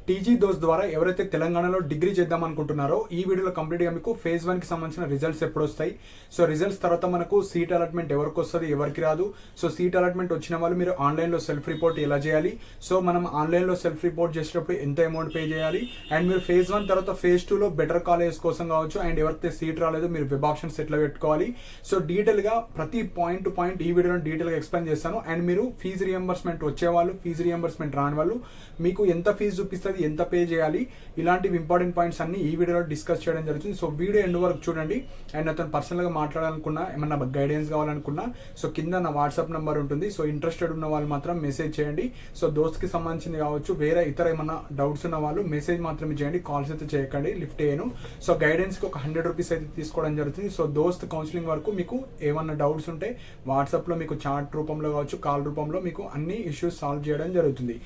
TG those ద్వారా ఎవరైతే తెలంగాణలో డిగ్రీ చేద్దాం అనుకుంటున్నారో ఈ వీడియోలో కంప్లీట్గా మీకు ఫేజ్ 1 కి సంబంధించిన రిజల్ట్స్ ఎప్పుడు వస్తాయి, సో రిజల్ట్స్ తర్వాత మనకు సీట్ అలాట్మెంట్ ఎవరికి వస్తుంది ఎవరికి రాదు, సో సీట్ అలాట్మెంట్ వచ్చిన వాళ్ళు మీరు ఆన్లైన్లో సెల్ఫ్ రిపోర్ట్ ఎలా చేయాలి, సో మనం ఆన్లైన్లో సెల్ఫ్ రిపోర్ట్ చేసేటప్పుడు ఎంత అమౌంట్ పే చేయాలి, అండ్ మీరు ఫేజ్ 1 తర్వాత ఫేజ్ 2లో బెటర్ కాలేజెస్ కోసం కావచ్చు, అండ్ ఎవరైతే సీట్ రాలేదు మీరు వెబ్ ఆప్షన్స్ ఎట్లా పెట్టుకోవాలి, సో డీటెయిల్గా ప్రతి పాయింట్ టు పాయింట్ ఈ వీడియోలో డీటెయిల్గా ఎక్స్ప్లెయిన్ చేస్తాను. అండ్ మీరు ఫీజు రియంబర్స్మెంట్ వచ్చేవాళ్ళు, ఫీజు రియంబర్స్మెంట్ రాని వాళ్ళు, మీకు ఎంత ఫీజు చూపిస్తుంది, ఎంత పే చేయాలి, ఇలాంటివి ఇంపార్టెంట్ పాయింట్స్ అన్ని ఈ వీడియోలో డిస్కస్ చేయడం జరుగుతుంది. సో వీడియో ఎండ్ వరకు చూడండి. అండ్ అతను పర్సనల్గా మాట్లాడాలనుకున్నా, ఏమన్నా గైడెన్స్ కావాలనుకున్నా, సో కింద నా వాట్సాప్ నెంబర్ ఉంటుంది. సో ఇంట్రెస్టెడ్ ఉన్న వాళ్ళు మాత్రం మెసేజ్ చేయండి. సో దోస్త్కి సంబంధించింది కావచ్చు, వేరే ఇతర ఏమన్నా డౌట్స్ ఉన్న వాళ్ళు మెసేజ్ మాత్రమే చేయండి, కాల్స్ అయితే చేయకండి, లిఫ్ట్ చేయను. సో గైడెన్స్కి ఒక 100 రూపీస్ అయితే తీసుకోవడం జరుగుతుంది. సో దోస్త్ కౌన్సిలింగ్ వరకు మీకు ఏమన్నా డౌట్స్ ఉంటే వాట్సాప్లో మీకు చాట్ రూపంలో కావచ్చు, కాల్ రూపంలో మీకు అన్ని ఇష్యూస్ సాల్వ్ చేయడం జరుగుతుంది.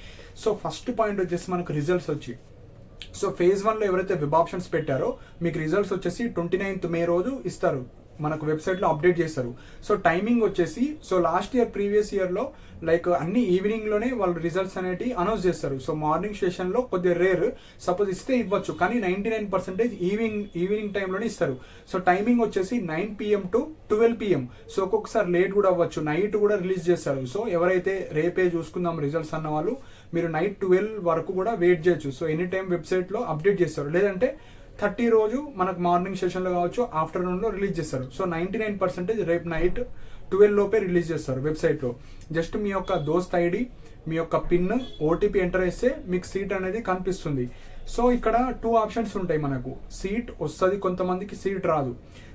సో ఫస్ట్ పాయింట్ వచ్చేసి మనకు రిజల్ట్స్ వచ్చి, సో ఫేజ్ 1లో ఎవరైతే వెబ్ ఆప్షన్స్ పెట్టారో మీకు రిజల్ట్స్ వచ్చేసి 29th మే రోజు ఇస్తారు, మనకు వెబ్సైట్లో అప్డేట్ చేస్తారు. సో టైమింగ్ వచ్చేసి, సో లాస్ట్ ఇయర్ ప్రీవియస్ ఇయర్లో లైక్ అన్ని ఈవినింగ్లోనే వాళ్ళు రిజల్ట్స్ అనేవి అనౌన్స్ చేస్తారు. సో మార్నింగ్ సెషన్లో కొద్దిగా రేర్, సపోజ్ ఇస్తే ఇవ్వచ్చు, కానీ 99% ఈవినింగ్ టైంలోనే ఇస్తారు. సో టైమింగ్ వచ్చేసి 9 PM to 12 PM. సో ఒక్కొక్కసారి లేట్ కూడా అవ్వచ్చు, నైట్ కూడా రిలీజ్ చేస్తారు. సో ఎవరైతే రేపే చూసుకుందాం రిజల్ట్స్ అన్న వాళ్ళు మీరు నైట్ 12 వరకు కూడా వెయిట్ చేయొచ్చు. సో ఎనీ టైం వెబ్సైట్లో అప్డేట్ చేస్తారు, లేదంటే 30 రోజు మనకు మార్నింగ్ సెషన్లో కావచ్చు, ఆఫ్టర్నూన్లో రిలీజ్ చేస్తారు. సో 99% రేపు నైట్ 12 లోపే రిలీజ్ చేస్తారు వెబ్సైట్లో. జస్ట్ మీ యొక్క దోస్త్ ఐడి, మీ యొక్క పిన్, ఓటీపీ ఎంటర్ చేస్తే మీకు సీట్ అనేది కనిపిస్తుంది. సో ఇక్కడ 2 ఆప్షన్స్ ఉంటాయి, మనకు సీట్ వస్తుంది, కొంతమందికి సీట్ రాదు.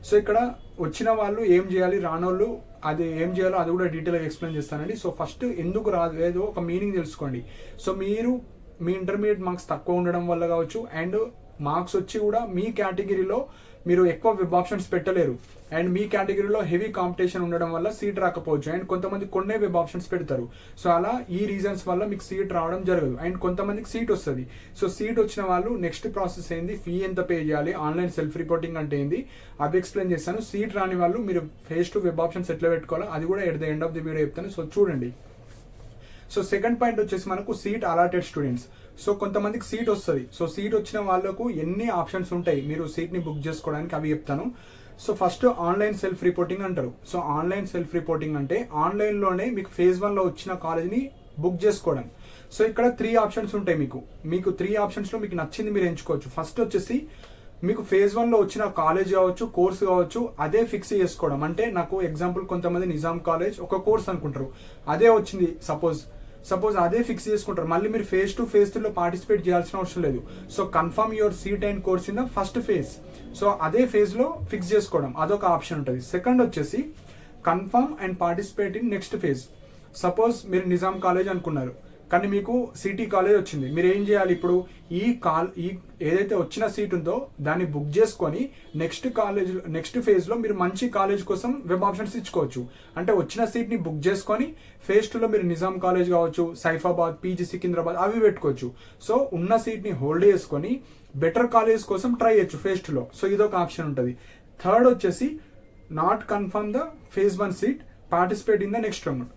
సో ఇక్కడ వచ్చిన వాళ్ళు ఏం చేయాలి, రానోళ్ళు అది ఏం చేయాలో అది కూడా డీటెయిల్గా ఎక్స్ప్లెయిన్ చేస్తానండి. సో ఫస్ట్ ఎందుకు రాలేదో ఒక మీనింగ్ తెలుసుకోండి. సో మీరు మీ ఇంటర్మీడియట్ మార్క్స్ తక్కువ ఉండడం వల్ల కావచ్చు, అండ్ మార్క్స్ వచ్చి కూడా మీ కేటగిరీలో మీరు ఎక్కువ వెబ్ ఆప్షన్స్ పెట్టలేరు, అండ్ మీ కేటగిరీలో హెవీ కాంపిటీషన్ ఉండడం వల్ల సీట్ రాకపోవచ్చు, అండ్ కొంతమంది కొన్నే వెబ్ ఆప్షన్స్ పెడతారు. సో అలా ఈ రీజన్స్ వల్ల మీకు సీట్ రావడం జరగదు, అండ్ కొంతమందికి సీట్ వస్తుంది. సో సీట్ వచ్చిన వాళ్ళు నెక్స్ట్ ప్రాసెస్ ఏంది, ఫీ ఎంత పే చేయాలి, ఆన్లైన్ సెల్ఫ్ రిపోర్టింగ్ అంటే ఏంది అవి ఎక్స్ప్లెయిన్ చేస్తాను. సీట్ రాని వాళ్ళు మీరు ఫేస్ టు వెబ్ ఆప్షన్స్ ఎట్లా పెట్టుకోవాలో అది కూడా at the end of the video చెప్తాను. సో చూడండి. సో సెకండ్ పాయింట్ వచ్చేసి మనకు సీట్ అలాటెడ్ స్టూడెంట్స్. సో కొంతమందికి సీట్ వస్తుంది. సో సీట్ వచ్చిన వాళ్ళకు ఎన్ని ఆప్షన్స్ ఉంటాయి మీరు సీట్ని బుక్ చేసుకోవడానికి, అవి చెప్తాను. So first online self reporting అంటారు. సో ఆన్లైన్ సెల్ఫ్ రిపోర్టింగ్ అంటే ఆన్లైన్లోనే మీకు ఫేజ్ 1లో వచ్చిన కాలేజ్ని బుక్ చేసుకోవడం. సో ఇక్కడ 3 ఆప్షన్స్ ఉంటాయి. మీకు 3 ఆప్షన్స్లో మీకు నచ్చింది మీరు ఎంచుకోవచ్చు. ఫస్ట్ వచ్చేసి మీకు ఫేజ్ 1లో వచ్చిన కాలేజ్ కావచ్చు, కోర్స్ కావచ్చు, అదే ఫిక్స్ చేసుకోవడం. అంటే నాకు ఎగ్జాంపుల్ కొంతమంది నిజాం కాలేజ్ ఒక కోర్స్ అనుకుంటారు, అదే వచ్చింది సపోజ్ అదే ఫిక్స్ చేసుకుంటారు. మళ్ళీ మీరు ఫేజ్ 2 ఫేజ్ 3లో పార్టిసిపేట్ చేయాల్సిన అవసరం లేదు. So confirm your seat and course in the first phase. So అదే ఫేజ్లో ఫిక్స్ చేసుకోవడం, అదొక ఆప్షన్ ఉంటుంది. సెకండ్ వచ్చేసి confirm and participate in next phase. Suppose మీరు నిజాం కాలేజ్ అనుకున్నారు, కానీ మీకు సిటీ కాలేజ్ వచ్చింది, మీరు ఏం చేయాలి, ఇప్పుడు ఈ ఏదైతే వచ్చిన సీట్ ఉందో దాన్ని బుక్ చేసుకొని నెక్స్ట్ ఫేజ్లో మీరు మంచి కాలేజ్ కోసం వెబ్ ఆప్షన్స్ ఇచ్చుకోవచ్చు. అంటే వచ్చిన సీట్ని బుక్ చేసుకొని ఫేజ్ 2లో మీరు నిజాం కాలేజ్ కావచ్చు, సైఫాబాద్, పీజీ సికింద్రాబాద్ అవి పెట్టుకోవచ్చు. సో ఉన్న సీట్ని హోల్డ్ చేసుకొని బెటర్ కాలేజ్ కోసం ట్రై చేయొచ్చు ఫేజ్ 2లో. సో ఇదొక ఆప్షన్ ఉంటుంది. థర్డ్ వచ్చేసి not confirm the phase 1 seat, participate in the next round.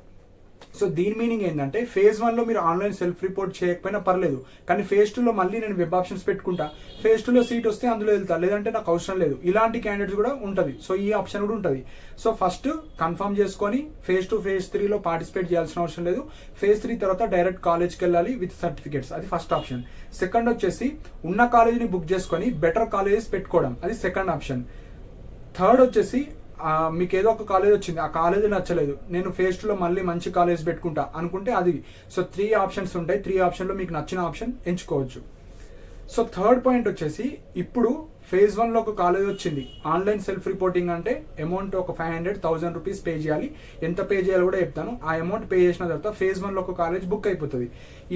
So దీని మీనింగ్ ఏంటంటే ఫేజ్ 1లో మీరు ఆన్లైన్ సెల్ఫ్ రిపోర్ట్ చేయకపోయినా పర్లేదు, కానీ ఫేజ్ 2లో మళ్ళీ నేను వెబ్ ఆప్షన్స్ పెట్టుకుంటా, ఫేజ్ 2లో సీట్ వస్తే అందులో వెళ్తా, లేదంటే నాకు అవసరం లేదు, ఇలాంటి క్యాండిడేట్స్ కూడా ఉంటుంది. సో ఈ ఆప్షన్ కూడా ఉంటుంది. సో ఫస్ట్ కన్ఫర్మ్ చేసుకొని ఫేజ్ 2 ఫేజ్ 3లో పార్టిసిపేట్ చేయాల్సిన అవసరం లేదు. ఫేజ్ 3 తర్వాత డైరెక్ట్ కాలేజ్కి వెళ్ళాలి విత్ సర్టిఫికేట్స్, అది ఫస్ట్ ఆప్షన్. సెకండ్ వచ్చేసి ఉన్న కాలేజీని బుక్ చేసుకొని బెటర్ కాలేజెస్ పెట్టుకోవడం, అది సెకండ్ ఆప్షన్. థర్డ్ వచ్చేసి మీకు ఏదో ఒక కాలేజ్ వచ్చింది, ఆ కాలేజ్ నచ్చలేదు, నేను ఫేజ్ 2లో మళ్ళీ మంచి కాలేజ్ పెట్టుకుంటా అనుకుంటే అది. సో 3 ఆప్షన్స్ ఉంటాయి. 3 ఆప్షన్లో మీకు నచ్చిన ఆప్షన్ ఎంచుకోవచ్చు. సో థర్డ్ పాయింట్ వచ్చేసి ఇప్పుడు ఫేజ్ 1లో ఒక కాలేజ్ వచ్చింది, ఆన్లైన్ సెల్ఫ్ రిపోర్టింగ్ అంటే అమౌంట్ ఒక 500,000 రూపీస్ పే చేయాలి. ఎంత పే చేయాలో కూడా చెప్తాను. ఆ అమౌంట్ పే చేసిన తర్వాత ఫేజ్ 1లో ఒక కాలేజ్ బుక్ అయిపోతుంది.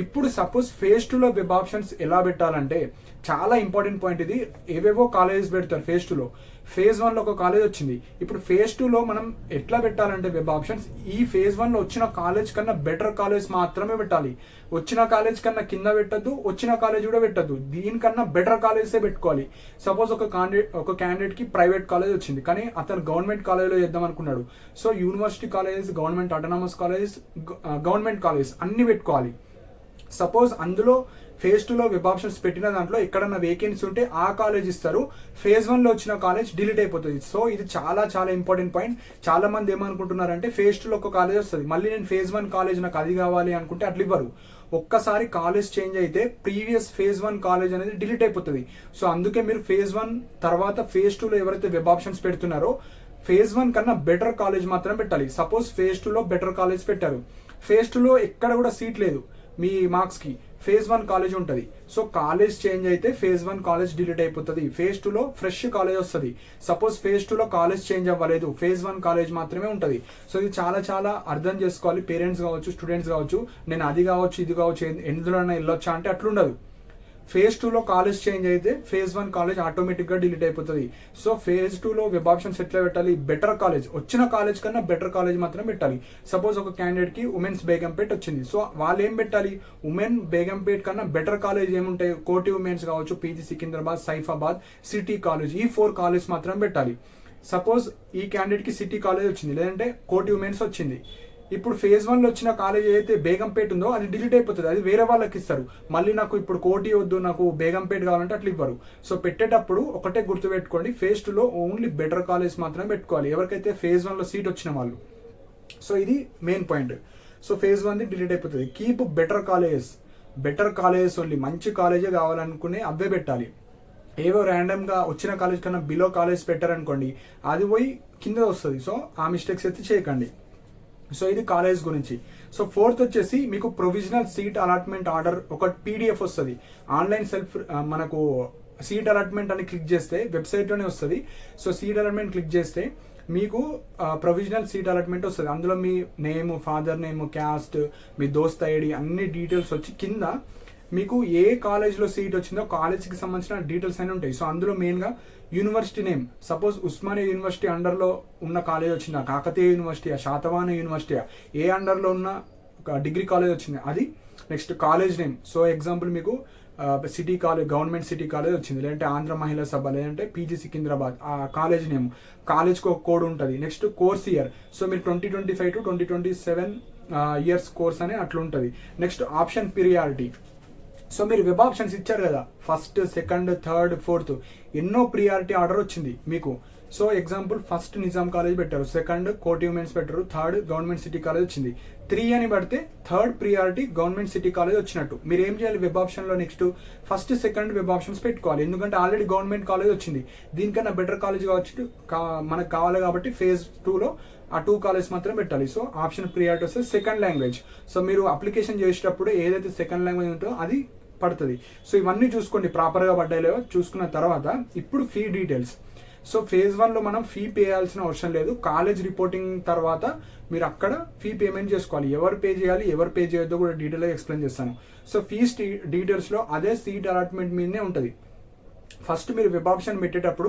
ఇప్పుడు సపోజ్ ఫేజ్ 2లో వెబ్ ఆప్షన్స్ ఎలా పెట్టాలంటే చాలా ఇంపార్టెంట్ పాయింట్ ఇది. ఏవేవో కాలేజెస్ పెడతారు ఫేజ్ 2లో, ఫేజ్ 1లో ఒక కాలేజ్ వచ్చింది. ఇప్పుడు ఫేజ్ 2లో మనం ఎట్లా పెట్టాలంటే వెబ్ ఆప్షన్స్ ఈ ఫేజ్ 1లో వచ్చిన కాలేజ్ కన్నా బెటర్ కాలేజ్ మాత్రమే పెట్టాలి. వచ్చిన కాలేజ్ కన్నా కింద పెట్టద్దు, వచ్చిన కాలేజ్ కూడా పెట్టద్దు, దీనికన్నా బెటర్ కాలేజెసే పెట్టుకోవాలి. సపోజ్ ఒక క్యాండిడేట్కి ప్రైవేట్ కాలేజ్ వచ్చింది, కానీ అతను గవర్నమెంట్ కాలేజ్లో చేద్దాం అనుకున్నాడు. So university colleges, government autonomous colleges, government colleges అన్ని పెట్టుకోవాలి. సపోజ్ అందులో ఫేజ్ 2లో వెబ్ ఆప్షన్స్ పెట్టిన దాంట్లో ఎక్కడన్నా వేకెన్సీ ఉంటే ఆ కాలేజ్ ఇస్తారు. ఫేజ్ 1లో వచ్చిన కాలేజ్ డిలీట్ అయిపోతుంది. సో ఇది చాలా చాలా ఇంపార్టెంట్ పాయింట్. చాలా మంది ఏమనుకుంటున్నారంటే ఫేజ్ 2లో ఒక కాలేజ్ వస్తుంది, మళ్ళీ నేను ఫేజ్ 1 కాలేజ్ నాకు అది కావాలి అనుకుంటే అట్లా ఇవ్వరు. ఒక్కసారి కాలేజ్ చేంజ్ అయితే ప్రీవియస్ ఫేజ్ 1 కాలేజ్ అనేది డిలీట్ అయిపోతుంది. సో అందుకే మీరు ఫేజ్ 1 తర్వాత ఫేజ్ 2లో ఎవరైతే వెబ్ ఆప్షన్స్ పెడుతున్నారో ఫేజ్ 1 కన్నా బెటర్ కాలేజ్ మాత్రం పెట్టాలి. సపోజ్ ఫేజ్ 2లో బెటర్ కాలేజ్ పెట్టారు, ఫేజ్ 2లో ఎక్కడ కూడా సీట్ లేదు మీ మార్క్స్ కి, ఫేజ్ 1 కాలేజ్ ఉంటుంది. సో కాలేజ్ చేంజ్ అయితే ఫేజ్ 1 కాలేజ్ డిలీట్ అయిపోతుంది, ఫేజ్ 2లో ఫ్రెష్ కాలేజ్ వస్తుంది. సపోజ్ ఫేజ్ 2లో కాలేజ్ చేంజ్ అవ్వలేదు, ఫేజ్ 1 కాలేజ్ మాత్రమే ఉంటుంది. సో ఇది చాలా చాలా అర్థం చేసుకోవాలి. పేరెంట్స్ కావచ్చు, స్టూడెంట్స్ కావచ్చు, నేను అది కావచ్చు ఇది కావచ్చు ఎందులోనైనా వెళ్ళొచ్చా అంటే అట్లుండదు. ఫేజ్ 2లో కాలేజ్ చేంజ్ అయితే ఫేజ్ 1 కాలేజ్ ఆటోమేటిక్ గా డిలీట్ అయిపోతుంది. సో ఫేజ్ 2లో వెబ్ ఆప్షన్స్ ఎట్లా పెట్టాలి, బెటర్ కాలేజ్, వచ్చిన కాలేజ్ కన్నా బెటర్ కాలేజ్ మాత్రం పెట్టాలి. సపోజ్ ఒక క్యాండిడేట్ కి ఉమెన్స్ బేగంపేట్ వచ్చింది, సో వాళ్ళు ఏం పెట్టాలి, ఉమెన్ బేగంపేట్ కన్నా బెటర్ కాలేజ్ ఏముంటాయి, కోటి ఉమెన్స్ కావచ్చు, PG Secunderabad, Saifabad, city college, ఈ 4 కాలేజ్ మాత్రం పెట్టాలి. సపోజ్ ఈ క్యాండిడేట్ కి సిటీ కాలేజ్ వచ్చింది, లేదంటే కోటి ఉమెన్స్ వచ్చింది. ఇప్పుడు ఫేజ్ 1లో వచ్చిన కాలేజ్ ఏదైతే బేగంపేట్ ఉందో అది డిలీట్ అయిపోతుంది, అది వేరే వాళ్ళకి ఇస్తారు. మళ్ళీ నాకు ఇప్పుడు కోటి వద్దు, నాకు బేగంపేట్ కావాలంటే అట్లా ఇవ్వరు. సో పెట్టేటప్పుడు ఒకటే గుర్తుపెట్టుకోండి, ఫేజ్ 2లో ఓన్లీ బెటర్ కాలేజ్ మాత్రమే పెట్టుకోవాలి, ఎవరికైతే ఫేజ్ 1లో సీట్ వచ్చిన వాళ్ళు. సో ఇది మెయిన్ పాయింట్. సో ఫేజ్ 1ది డిలీట్ అయిపోతుంది. కీప్ బెటర్ కాలేజెస్ ఓన్లీ, మంచి కాలేజే కావాలనుకునే అవే పెట్టాలి. ఏవో ర్యాండమ్ గా వచ్చిన కాలేజ్ కన్నా బిలో కాలేజ్ పెట్టారనుకోండి, అది పోయి కింద వస్తుంది. సో ఆ మిస్టేక్స్ అయితే చేయకండి. సో ఇది కాలేజ్ గురించి. సో 4th వచ్చేసి మీకు ప్రొవిజనల్ సీట్ అలాట్మెంట్ ఆర్డర్ ఒక పీడిఎఫ్ వస్తుంది. ఆన్లైన్ సెల్ఫ్ మనకు సీట్ అలాట్మెంట్ అని క్లిక్ చేస్తే వెబ్సైట్లోనే వస్తుంది. సో సీట్ అలాట్మెంట్ క్లిక్ చేస్తే మీకు ప్రొవిజనల్ సీట్ అలాట్మెంట్ వస్తుంది. అందులో మీ నేమ్, ఫాదర్ నేమ్, క్యాస్ట్, మీ దోస్త్ ఐడి అన్ని డీటెయిల్స్ వచ్చి కింద మీకు ఏ కాలేజ్లో సీట్ వచ్చిందో కాలేజ్కి సంబంధించిన డీటెయిల్స్ అన్నీ ఉంటాయి. సో అందులో మెయిన్గా university name, suppose Osmania university అండర్లో ఉన్న కాలేజ్ వచ్చిందా, కాకతీయ యూనివర్సిటీ, శాతవాహన యూనివర్సిటీ, ఏ అండర్లో ఉన్న డిగ్రీ కాలేజ్ వచ్చింది అది. Next college name, so example మీకు city college, government city college వచ్చింది, లేదంటే ఆంధ్ర మహిళా సభ, లేదంటే పీజీ సికింద్రాబాద్, ఆ కాలేజ్ నేమ్, కాలేజ్కి ఒక కోడ్ ఉంటుంది. నెక్స్ట్ కోర్స్ ఇయర్, సో మీరు 2025 to 2027 ఇయర్స్ కోర్స్ అని అట్లా ఉంటుంది. నెక్స్ట్ ఆప్షన్ ప్రియారిటీ, సో మీరు వెబ్ ఆప్షన్స్ ఇచ్చారు కదా, ఫస్ట్, సెకండ్, థర్డ్, ఫోర్త్, ఎన్నో ప్రియారిటీ ఆర్డర్ వచ్చింది మీకు. So example first Nizam college పెట్టారు, సెకండ్ కోటి ఉమెన్స్ పెట్టారు, థర్డ్ గవర్నమెంట్ సిటీ కాలేజ్ వచ్చింది. 3 అని పడితే third priority government city college వచ్చినట్టు. మీరు ఏం చేయాలి, వెబ్ ఆప్షన్లో next first, second web options పెట్టుకోవాలి. ఎందుకంటే ఆల్రెడీ గవర్నమెంట్ కాలేజ్ వచ్చింది, దీనికన్నా బెటర్ కాలేజ్ కావచ్చు మనకు కావాలి కాబట్టి ఫేజ్ 2లో ఆ 2 కాలేజ్ మాత్రం పెట్టాలి. సో ఆప్షన్ ప్రియారిటీ వస్తే సెకండ్ లాంగ్వేజ్. సో మీరు అప్లికేషన్ చేసేటప్పుడు ఏదైతే సెకండ్ లాంగ్వేజ్ ఉంటుందో అది పడుతుంది. సో ఇవన్నీ చూసుకోండి ప్రాపర్గా పడ్డాయి లేవో చూసుకున్న తర్వాత ఇప్పుడు ఫీ డీటెయిల్స్. సో ఫేజ్ 1లో మనం ఫీ పే చేయాల్సిన అవసరం లేదు. కాలేజ్ రిపోర్టింగ్ తర్వాత మీరు అక్కడ ఫీ పేమెంట్ చేసుకోవాలి. ఎవరు పే చేయాలి, ఎవరు పే చేయొద్దో కూడా డీటెయిల్గా ఎక్స్ప్లెయిన్ చేస్తాను. సో ఫీజ్ డీటెయిల్స్లో అదే సీట్ అలాట్మెంట్ మీదనే ఉంటుంది. ఫస్ట్ మీరు వెబ్ ఆప్షన్ పెట్టేటప్పుడు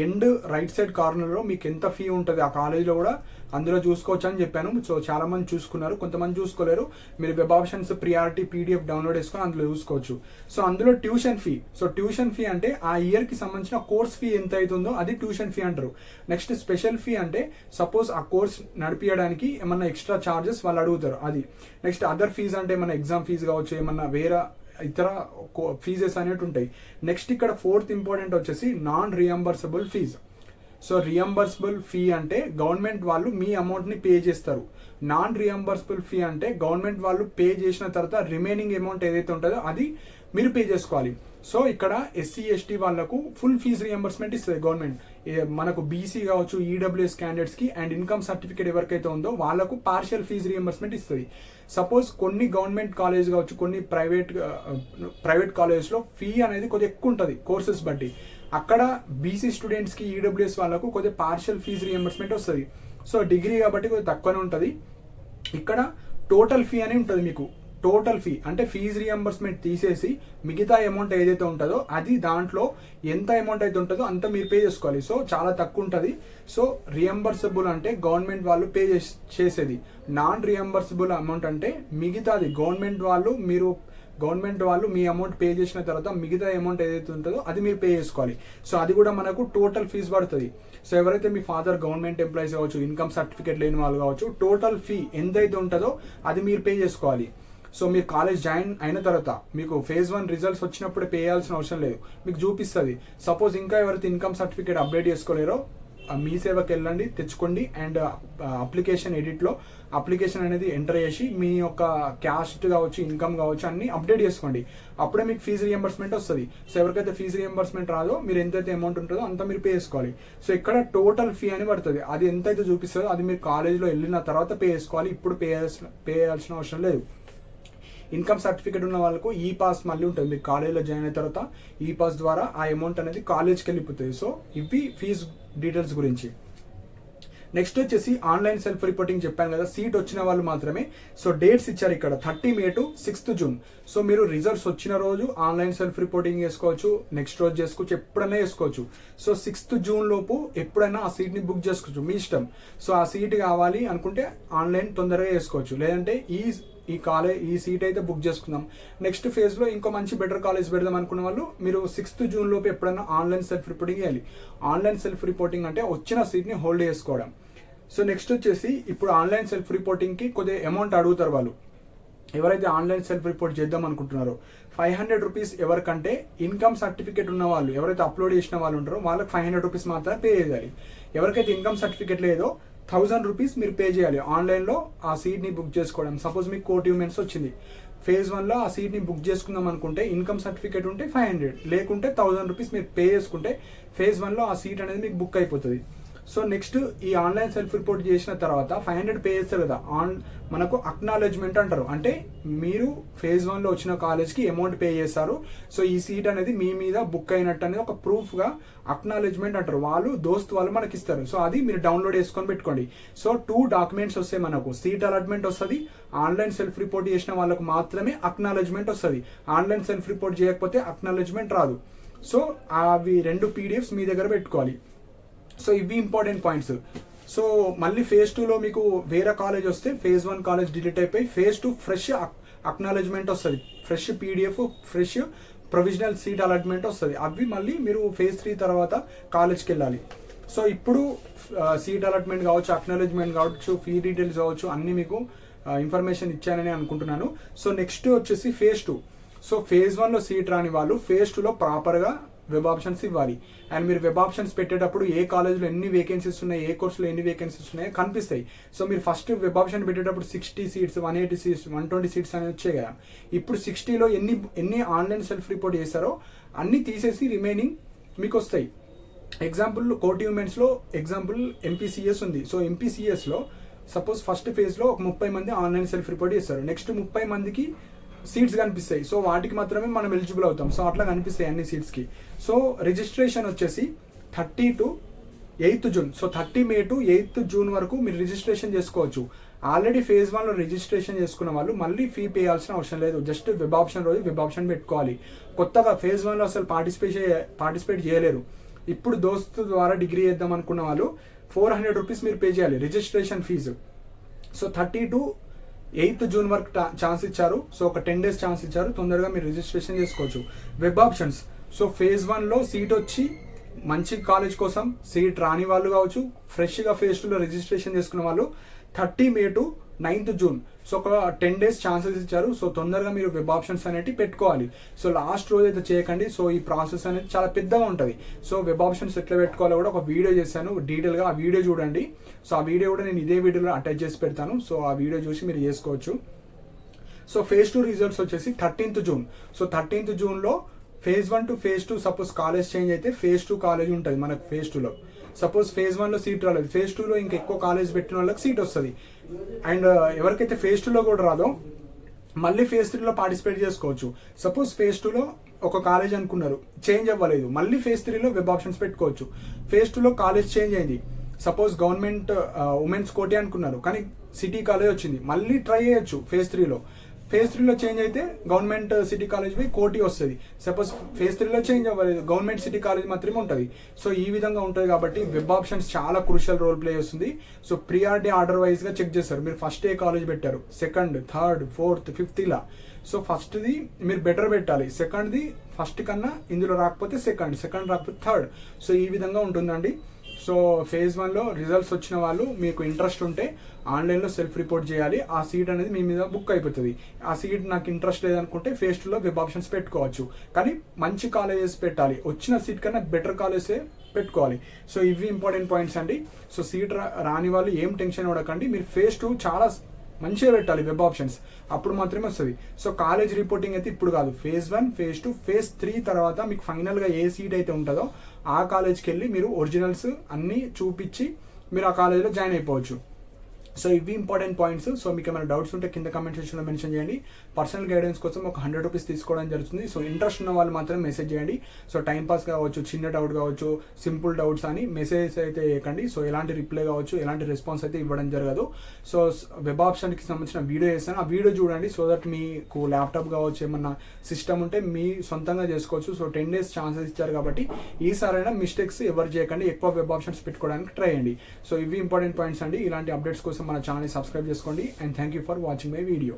ఎండ్ రైట్ సైడ్ కార్నర్లో మీకు ఎంత ఫీ ఉంటుంది ఆ కాలేజ్లో కూడా అందులో చూసుకోవచ్చు అని చెప్పాను. సో చాలా మంది చూసుకున్నారు, కొంతమంది చూసుకోలేరు. మీరు web options priority PDF download చేసుకొని అందులో చూసుకోవచ్చు. సో అందులో tuition fee, so tuition fee అంటే ఆ ఇయర్కి సంబంధించిన కోర్స్ ఫీ ఎంత అవుతుందో అది ట్యూషన్ ఫీ అంటారు. నెక్స్ట్ స్పెషల్ ఫీ అంటే సపోజ్ ఆ కోర్స్ నడిపించడానికి ఏమన్నా ఎక్స్ట్రా ఛార్జెస్ వాళ్ళు అడుగుతారు అది. నెక్స్ట్ అదర్ ఫీజ్ అంటే ఏమన్నా ఎగ్జామ్ ఫీజు కావచ్చు, ఏమన్నా వేరే ఇతర ఫీజెస్ అనేవి ఉంటాయి. నెక్స్ట్ ఇక్కడ 4th ఇంపార్టెంట్ వచ్చేసి నాన్ రియంబర్సబుల్ ఫీజ్. సో రియంబర్సబుల్ ఫీ అంటే గవర్నమెంట్ వాళ్ళు మీ అమౌంట్ని పే చేస్తారు. నాన్ రియంబర్సబుల్ ఫీ అంటే గవర్నమెంట్ వాళ్ళు పే చేసిన తర్వాత రిమైనింగ్ అమౌంట్ ఏదైతే ఉంటుందో అది మీరు పే చేసుకోవాలి. సో ఇక్కడ ఎస్సీ ఎస్టీ వాళ్ళకు ఫుల్ ఫీజ్ రియంబర్స్మెంట్ ఇస్తుంది గవర్నమెంట్. మనకు బీసీ కావచ్చు, ఈడబ్ల్యూఎస్ క్యాండిడేట్స్కి అండ్ ఇన్కమ్ సర్టిఫికేట్ ఎవరికైతే ఉందో వాళ్ళకు పార్షియల్ ఫీజ్ రియంబర్స్మెంట్ ఇస్తుంది. సపోజ్ కొన్ని గవర్నమెంట్ కాలేజ్ కావచ్చు, కొన్ని ప్రైవేట్ కాలేజెస్లో ఫీ అనేది కొద్దిగా ఎక్కువ ఉంటుంది కోర్సెస్ బట్టి. అక్కడ బీసీ స్టూడెంట్స్కి, ఈడబ్ల్యూఎస్ వాళ్ళకు కొద్దిగా పార్షియల్ ఫీజ్ రియంబర్స్మెంట్ వస్తుంది. సో డిగ్రీ కాబట్టి కొద్దిగా తక్కువనే ఉంటుంది. ఇక్కడ టోటల్ ఫీ అని ఉంటుంది మీకు. టోటల్ ఫీ అంటే ఫీజ్ రియంబర్స్మెంట్ తీసేసి మిగతా అమౌంట్ ఏదైతే ఉంటుందో అది దాంట్లో ఎంత అమౌంట్ అయితే ఉంటుందో అంత మీరు పే చేసుకోవాలి. సో చాలా తక్కువ ఉంటుంది. సో రియంబర్సబుల్ అంటే గవర్నమెంట్ వాళ్ళు పే చేసేది. నాన్ రియంబర్సబుల్ అమౌంట్ అంటే మిగతాది గవర్నమెంట్ వాళ్ళు మీ అమౌంట్ పే చేసిన తర్వాత మిగతా అమౌంట్ ఏదైతే ఉంటుందో అది మీరు పే చేసుకోవాలి. సో అది కూడా మనకు టోటల్ ఫీజు పడుతుంది. సో ఎవరైతే మీ ఫాదర్ గవర్నమెంట్ ఎంప్లాయీస్ కావచ్చు, ఇన్కమ్ సర్టిఫికేట్ లేని వాళ్ళు కావచ్చు, టోటల్ ఫీ ఎంతైతే ఉంటుందో అది మీరు పే చేసుకోవాలి. సో మీరు కాలేజ్ జాయిన్ అయిన తర్వాత మీకు ఫేజ్ 1 రిజల్ట్స్ వచ్చినప్పుడు పే చేయాల్సిన అవసరం లేదు, మీకు చూపిస్తుంది. సపోజ్ ఇంకా ఎవరైతే ఇన్కమ్ సర్టిఫికేట్ అప్డేట్ చేసుకోలేరో మీ సేవకి వెళ్ళండి, తెచ్చుకోండి. అండ్ అప్లికేషన్ ఎడిట్లో అప్లికేషన్ అనేది ఎంటర్ చేసి మీ యొక్క క్యాస్ట్ కావచ్చు, ఇన్కమ్ కావచ్చు అన్ని అప్డేట్ చేసుకోండి. అప్పుడే మీకు ఫీజు రియంబర్స్మెంట్ వస్తుంది. సో ఎవరికైతే ఫీజు రియంబర్స్మెంట్ రాదో మీరు ఎంతైతే అమౌంట్ ఉంటుందో అంత మీరు పే చేసుకోవాలి. సో ఇక్కడ టోటల్ ఫీ అని పడుతుంది, అది ఎంతైతే చూపిస్తుందో అది మీరు కాలేజ్లో వెళ్ళిన తర్వాత పే చేసుకోవాలి. ఇప్పుడు పే చేయాల్సిన అవసరం లేదు. ఇన్కమ్ సర్టిఫికేట్ ఉన్న వాళ్ళకు ఈ పాస్ మళ్ళీ ఉంటుంది, మీరు కాలేజ్లో జాయిన్ అయిన తర్వాత ఈ పాస్ ద్వారా ఆ అమౌంట్ అనేది కాలేజ్కి వెళ్ళిపోతుంది. సో ఇవి ఫీజు డీటెయిల్స్ గురించి. నెక్స్ట్ వచ్చేసి ఆన్లైన్ సెల్ఫ్ రిపోర్టింగ్ చెప్పాను కదా, సీట్ వచ్చిన వాళ్ళు మాత్రమే. సో డేట్స్ ఇచ్చారు ఇక్కడ 30 మే టు 6th జూన్. సో మీరు రిజల్ట్స్ వచ్చిన రోజు ఆన్లైన్ సెల్ఫ్ రిపోర్టింగ్ చేసుకోవచ్చు, నెక్స్ట్ రోజు చేసుకోవచ్చు, ఎప్పుడైనా చేసుకోవచ్చు. సో 6th జూన్ లోపు ఎప్పుడైనా ఆ సీట్ని బుక్ చేసుకోవచ్చు, మీ ఇష్టం. సో ఆ సీట్ కావాలి అనుకుంటే ఆన్లైన్ తొందరగా చేసుకోవచ్చు, లేదంటే ఈ సీట్ అయితే బుక్ చేసుకుందాం, నెక్స్ట్ ఫేజ్లో ఇంకో మంచి బెటర్ కాలేజ్ పెడదాం అనుకున్న వాళ్ళు మీరు 6th జూన్ లోపు ఎప్పుడైనా ఆన్లైన్ సెల్ఫ్ రిపోర్టింగ్ చేయాలి. ఆన్లైన్ సెల్ఫ్ రిపోర్టింగ్ అంటే వచ్చిన సీట్ని హోల్డ్ చేసుకోవడం. సో నెక్స్ట్ వచ్చేసి ఇప్పుడు ఆన్లైన్ సెల్ఫ్ రిపోర్టింగ్కి కొద్దిగా అమౌంట్ అడుగుతారు వాళ్ళు. ఎవరైతే ఆన్లైన్ సెల్ఫ్ రిపోర్ట్ చేద్దాం అనుకుంటున్నారో 500 రూపీస్ ఎవరికంటే ఇన్కమ్ సర్టిఫికేట్ ఉన్న వాళ్ళు, ఎవరైతే అప్లోడ్ చేసిన వాళ్ళు ఉంటారో వాళ్ళకి 500 రూపీస్ మాత్రమే పే చేయాలి. ఎవరికైతే ఇన్కమ్ సర్టిఫికేట్ లేదో 1000 రూపీస్ మీరు పే చేయాలి ఆన్లైన్లో ఆ సీట్ని బుక్ చేసుకోవడం. సపోజ్ మీకు కోటి ఉమెన్స్ వచ్చింది, ఫేజ్ 1లో ఆ సీట్ని బుక్ చేసుకుందాం అనుకుంటే ఇన్కమ్ సర్టిఫికేట్ ఉంటే 500, లేకుంటే 1000 రూపీస్ మీరు పే చేసుకుంటే ఫేజ్ 1లో ఆ సీట్ అనేది మీకు బుక్ అయిపోతుంది. సో నెక్స్ట్ ఈ ఆన్లైన్ సెల్ఫ్ రిపోర్ట్ చేసిన తర్వాత 500 పే చేస్తారు కదా, మనకు అక్నాలెడ్జ్మెంట్ అంటారు. అంటే మీరు ఫేజ్ 1లో వచ్చిన కాలేజ్కి అమౌంట్ పే చేస్తారు, సో ఈ సీట్ అనేది మీ మీద బుక్ అయినట్టు అనేది ఒక ప్రూఫ్గా అక్నాలెడ్జ్మెంట్ అంటారు. వాళ్ళు మనకి ఇస్తారు. సో అది మీరు డౌన్లోడ్ చేసుకొని పెట్టుకోండి. సో 2 డాక్యుమెంట్స్ వస్తాయి మనకు, సీట్ అలాట్మెంట్ వస్తుంది, ఆన్లైన్ సెల్ఫ్ రిపోర్ట్ చేసిన వాళ్ళకు మాత్రమే అక్నాలెడ్జ్మెంట్ వస్తుంది. ఆన్లైన్ సెల్ఫ్ రిపోర్ట్ చేయకపోతే అక్నాలెడ్జ్మెంట్ రాదు. సో అవి 2 PDFs మీ దగ్గర పెట్టుకోవాలి. సో ఇవి ఇంపార్టెంట్ పాయింట్స్. సో మళ్ళీ ఫేజ్ 2లో మీకు వేరే కాలేజ్ వస్తే ఫేజ్ 1 కాలేజ్ డిలీట్ అయిపోయి ఫేజ్ 2 ఫ్రెష్ అక్నాలెడ్జ్మెంట్ వస్తుంది, fresh PDF, fresh provisional seat allotment వస్తుంది. అవి మళ్ళీ మీరు ఫేజ్ 3 తర్వాత కాలేజ్కి వెళ్ళాలి. సో ఇప్పుడు సీట్ అలాట్మెంట్ కావచ్చు, అక్నాలెడ్జ్మెంట్ కావచ్చు, ఫీ డీటెయిల్స్ కావచ్చు అన్నీ మీకు ఇన్ఫర్మేషన్ ఇచ్చానని అనుకుంటున్నాను. సో నెక్స్ట్ వచ్చేసి ఫేజ్ 2. సో ఫేజ్ 1లో సీట్ రాని వాళ్ళు ఫేజ్ 2లో ప్రాపర్గా వెబ్ ఆప్షన్స్ ఇవ్వాలి. అండ్ మీరు వెబ్ ఆప్షన్స్ పెట్టేటప్పుడు ఏ కాలేజ్లో ఎన్ని వేకెన్సీస్ ఉన్నాయి, ఏ కోర్సులో ఎన్ని వేకెన్సీస్ ఉన్నాయో కనిపిస్తాయి. సో మీరు ఫస్ట్ వెబ్ ఆప్షన్ పెట్టేటప్పుడు 60 సీట్స్, 180 సీట్స్, 120 సీట్స్ అనేవి వచ్చాయి కదా. ఇప్పుడు 60లో ఎన్ని ఆన్లైన్ సెల్ఫ్ రిపోర్ట్ చేస్తారో అన్ని తీసేసి రిమైనింగ్ మీకు వస్తాయి. ఎగ్జాంపుల్ కోటి ఉమెన్స్లో ఎగ్జాంపుల్ MPCS ఉంది. సో MPCSలో సపోజ్ ఫస్ట్ ఫేజ్లో ఒక 30 మంది ఆన్లైన్ సెల్ఫ్ రిపోర్ట్ చేస్తారు, నెక్స్ట్ 30 మందికి సీట్స్ కనిపిస్తాయి. సో వాటికి మాత్రమే మనం ఎలిజిబుల్ అవుతాం. సో అట్లా కనిపిస్తాయి అన్ని సీట్స్కి. సో రిజిస్ట్రేషన్ వచ్చేసి 30 to 8th June. So 30 May to 8th June వరకు మీరు రిజిస్ట్రేషన్ చేసుకోవచ్చు. ఆల్రెడీ ఫేజ్ 1లో రిజిస్ట్రేషన్ చేసుకున్న వాళ్ళు మళ్ళీ ఫీ పే చేయాల్సిన అవసరం లేదు, జస్ట్ వెబ్ ఆప్షన్ రోజు వెబ్ ఆప్షన్ పెట్టుకోవాలి. కొత్తగా ఫేజ్ 1లో అసలు పార్టిసిపేట్ చేయలేరు. ఇప్పుడు దోస్తు ద్వారా డిగ్రీ చేద్దాం అనుకున్న వాళ్ళు 400 రూపీస్ మీరు పే చేయాలి registration fee. So 30 to 8th June వరకు ఛాన్స్ ఇచ్చారు. సో ఒక 10 days ఛాన్స్ ఇచ్చారు, తొందరగా మీరు రిజిస్ట్రేషన్ చేసుకోవచ్చు. Web options. సో ఫేజ్ 1లో సీట్ వచ్చి మంచి కాలేజ్ కోసం సీట్ రాని వాళ్ళు కావచ్చు, ఫ్రెష్గా ఫేజ్ 2లో రిజిస్ట్రేషన్ చేసుకున్న వాళ్ళు 30 మే టు 9th జూన్. సో ఒక 10 days ఛాన్సెస్ ఇచ్చారు. సో తొందరగా మీరు వెబ్ ఆప్షన్స్ అనేవి పెట్టుకోవాలి. సో లాస్ట్ రోజు అయితే చేయకండి. సో ఈ ప్రాసెస్ అనేది చాలా పెద్దగా ఉంటుంది. సో వెబ్ ఆప్షన్స్ ఎట్లా పెట్టుకోవాలో కూడా ఒక వీడియో చేశాను డీటెయిల్గా, ఆ వీడియో చూడండి. సో ఆ వీడియో కూడా నేను ఇదే వీడియోలో అటాచ్ చేసి పెడతాను. సో ఆ వీడియో చూసి మీరు చేసుకోవచ్చు. సో ఫేజ్ 2 రిజల్ట్స్ వచ్చేసి 13th జూన్. సో 13th జూన్లో phase 1 to phase 2 suppose college change అయితే ఫేజ్ 2 కాలేజ్ ఉంటుంది మనకు ఫేజ్ 2లో. సపోజ్ ఫేజ్ 1లో సీట్ రాలేదు, ఫేజ్ 2లో ఇంకా ఎక్కువ కాలేజ్ పెట్టిన వాళ్ళకి సీట్ వస్తుంది. అండ్ ఎవరికైతే ఫేజ్ 2లో కూడా రాదో మళ్ళీ ఫేజ్ 3లో పార్టిసిపేట్ చేసుకోవచ్చు. సపోజ్ ఫేజ్ 2లో ఒక కాలేజ్ అనుకున్నారు, చేంజ్ అవ్వలేదు, మళ్ళీ ఫేజ్ 3లో వెబ్ ఆప్షన్స్ పెట్టుకోవచ్చు. ఫేజ్ 2లో కాలేజ్ చేంజ్ అయింది, సపోజ్ గవర్నమెంట్ ఉమెన్స్ కోటి అనుకున్నారు కానీ సిటీ కాలేజ్ వచ్చింది, మళ్ళీ ట్రై చేయొచ్చు ఫేజ్ 3లో. ఫేజ్ 3లో చేంజ్ అయితే గవర్నమెంట్ సిటీ కాలేజ్ పోయి కోటి వస్తుంది. సపోజ్ ఫేజ్ 3లో చేంజ్ అవ్వలేదు, గవర్నమెంట్ సిటీ కాలేజ్ మాత్రమే ఉంటుంది. సో ఈ విధంగా ఉంటుంది కాబట్టి వెబ్ ఆప్షన్స్ చాలా క్రూషియల్ రోల్ ప్లే చేస్తుంది. సో ప్రియారిటీ ఆర్డర్ వైజ్గా చెక్ చేస్తారు. మీరు ఫస్ట్ ఏ కాలేజ్ పెట్టారు, సెకండ్, థర్డ్, ఫోర్త్, ఫిఫ్త్ ఇలా. సో ఫస్ట్ది మీరు బెటర్ పెట్టాలి, సెకండ్ది ఫస్ట్ కన్నా ఇందులో రాకపోతే సెకండ్ రాకపోతే థర్డ్. సో ఈ విధంగా ఉంటుందండి. సో ఫేజ్ 1లో రిజల్ట్స్ వచ్చిన వాళ్ళు మీకు ఇంట్రెస్ట్ ఉంటే ఆన్లైన్లో సెల్ఫ్ రిపోర్ట్ చేయాలి. ఆ సీట్ అనేది మీ మీద బుక్ అయిపోతుంది. ఆ సీట్ నాకు ఇంట్రెస్ట్ లేదనుకుంటే ఫేజ్ 2లో వెబ్ ఆప్షన్స్ పెట్టుకోవచ్చు. కానీ మంచి కాలేజెస్ పెట్టాలి, వచ్చిన సీట్ కన్నా బెటర్ కాలేజెసే పెట్టుకోవాలి. సో ఇవి ఇంపార్టెంట్ పాయింట్స్ అండి. సో సీట్ రాని వాళ్ళు ఏం టెన్షన్ పడకండి. మీరు ఫేజ్ 2 చాలా మంచిగా పెట్టాలి వెబ్ ఆప్షన్స్, అప్పుడు మాత్రమే వస్తుంది. సో కాలేజ్ రిపోర్టింగ్ అయితే ఇప్పుడు కాదు, ఫేజ్ 1, ఫేజ్ 2, ఫేజ్ 3 తర్వాత మీకు ఫైనల్గా ఏ సీట్ అయితే ఉంటుందో ఆ కాలేజ్కి వెళ్ళి మీరు ఒరిజినల్స్ అన్నీ చూపించి మీరు ఆ కాలేజ్లో జాయిన్ అయిపోవచ్చు. సో ఇవి ఇంపార్టెంట్ పాయింట్స్. సో మీకు ఏమైనా డౌట్స్ ఉంటే కింద కామెంట్ సెక్షన్లో మెన్షన్ చేయండి. పర్సనల్ గైడెన్స్ కోసం ఒక 100 రూపీస్ తీసుకోవడం జరుగుతుంది. సో ఇంట్రెస్ట్ ఉన్న వాళ్ళు మాత్రం మెసేజ్ చేయండి. సో టైం పాస్ కావచ్చు, చిన్న డౌట్ కావచ్చు, సింపుల్ డౌట్స్ అని మెసేజ్ అయితే చేయకండి. సో ఎలాంటి రిప్లై కావచ్చు, ఎలాంటి రెస్పాన్స్ అయితే ఇవ్వడం జరగదు. సో వెబ్ ఆప్షన్కి సంబంధించిన వీడియో చేస్తాను, ఆ వీడియో చూడండి. సో దట్ మీకు ల్యాప్టాప్ కావచ్చు, ఏమన్నా సిస్టమ్ ఉంటే మీ సొంతంగా చేసుకోవచ్చు. సో 10 days ఛాన్సెస్ ఇచ్చారు కాబట్టి ఈసారైనా మిస్టేక్స్ ఎవరు చేయకండి, ఎక్కువ వెబ్ ఆప్షన్స్ పెట్టుకోవడానికి ట్రై చేయండి. సో ఇవి ఇంపార్టెంట్ పాయింట్స్ అండి. ఇలాంటి అప్డేట్స్ కోసం మన ఛానల్ సబ్స్క్రైబ్ చేసుకోండి. And thank you for watching my video.